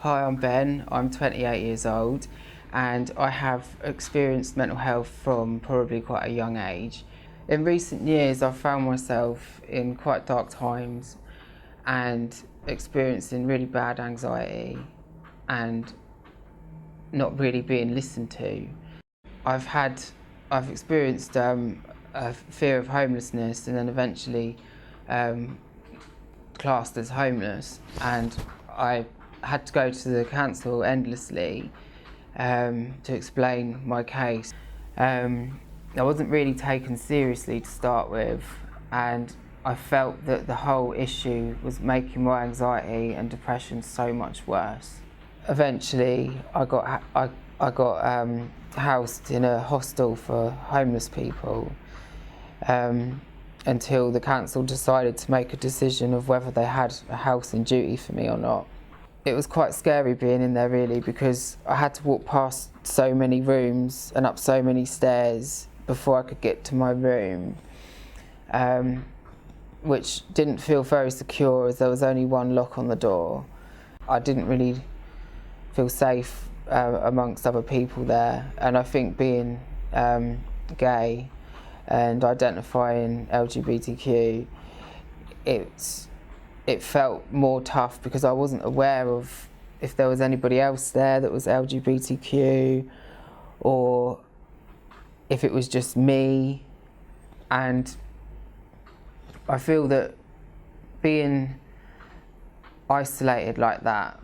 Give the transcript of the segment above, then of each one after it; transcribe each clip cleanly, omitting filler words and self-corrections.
Hi, I'm Ben. I'm 28 years old and I have experienced mental health from probably quite a young age. In recent years, I've found myself in quite dark times and experiencing really bad anxiety and not really being listened to. I've experienced a fear of homelessness and then eventually classed as homeless, and I had to go to the council endlessly to explain my case. I wasn't really taken seriously to start with, and I felt that the whole issue was making my anxiety and depression so much worse. Eventually, I got housed in a hostel for homeless people until the council decided to make a decision of whether they had a house in duty for me or not. It was quite scary being in there really, because I had to walk past so many rooms and up so many stairs before I could get to my room, which didn't feel very secure as there was only one lock on the door. I didn't really feel safe amongst other people there, and I think being gay and identifying LGBTQ, it felt more tough because I wasn't aware of if there was anybody else there that was LGBTQ or if it was just me. And I feel that being isolated like that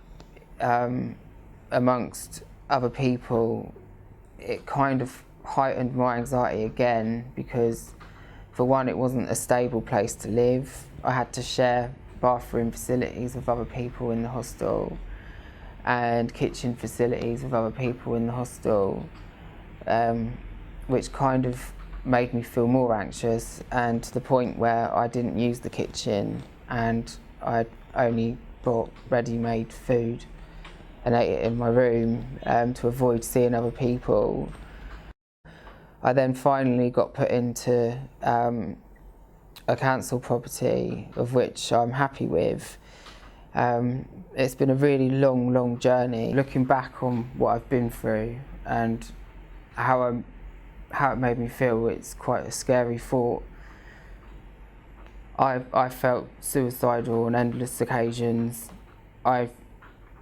amongst other people, it kind of heightened my anxiety again, because for one, it wasn't a stable place to live. I had to share bathroom facilities with other people in the hostel and kitchen facilities with other people in the hostel, which kind of made me feel more anxious, and to the point where I didn't use the kitchen and I only bought ready-made food and ate it in my room to avoid seeing other people. I then finally got put into a council property, of which I'm happy with. It's been a really long journey. Looking back on what I've been through and how it made me feel, it's quite a scary thought. I felt suicidal on endless occasions. I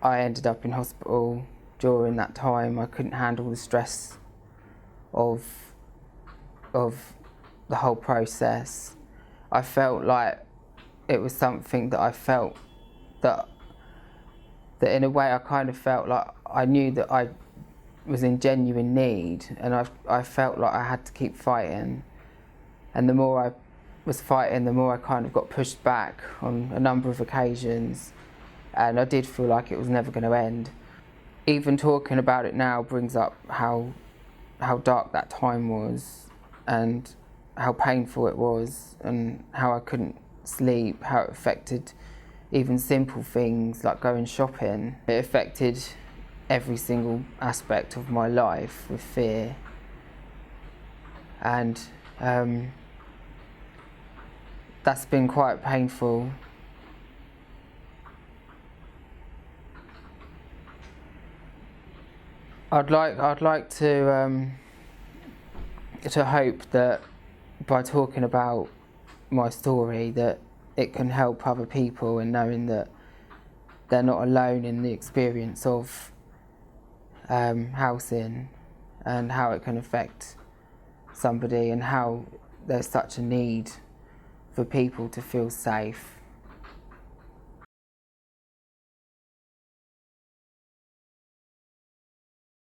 ended up in hospital during that time. I couldn't handle the stress of the whole process. I felt like it was something that I felt that in a way I kind of felt like I knew that I was in genuine need, and I felt like I had to keep fighting. And the more I was fighting, the more I kind of got pushed back on a number of occasions, and I did feel like it was never going to end. Even talking about it now brings up how dark that time was and how painful it was, and how I couldn't sleep, how it affected even simple things like going shopping. It affected every single aspect of my life with fear, and that's been quite painful. I'd like to hope that by talking about my story that it can help other people in knowing that they're not alone in the experience of housing and how it can affect somebody, and how there's such a need for people to feel safe.